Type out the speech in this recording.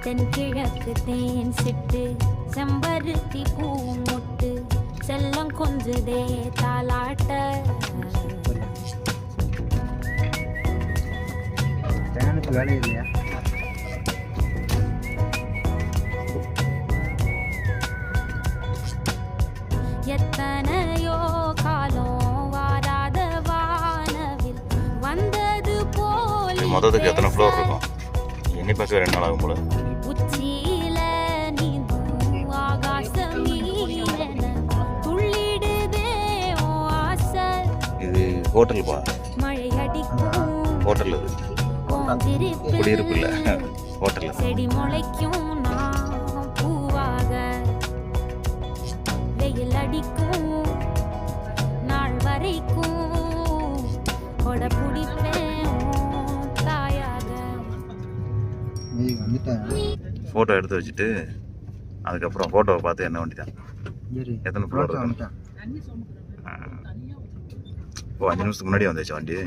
தென்கிழக்கு தேன் சிட்டு செம்பருத்தி பூ முட்டு செல்லம் கொஞ்சுதே தாலாட்ட வேலை இல்லையா? எத்தனையோ காலம் வாராத வானவில் வந்தது போல் மொத்தத்துக்கு எத்தனை ஃப்ளோர் இருக்கும்? எண்ணி பார்க்க 2 நாள் ஆகும் போல. உச்சியில நீந்தும் ஆகாசம் நீரென துள்ளிடுதே ஓ ஆசை இது ஹோட்டல் பா, மழை அடிக்கும் ஹோட்டல் இது குடியிருப்பு இல்லை, ஹோட்டல். செடி முளைக்கும் நான் பூவாக வெயில் அடிக்கும் நாள் வரைக்கும் கொட பிடிப்பேன் தாயாக. ஃபோட்டோ எடுத்து வச்சுட்டு அதுக்கப்புறம் ஃபோட்டோவை பார்த்து என்ன வண்டி தான் எத்தனை ஃப்ளோர் இருக்கும். ஓ 5 நிமிஷத்துக்கு முன்னாடி வந்துச்சு வண்டி.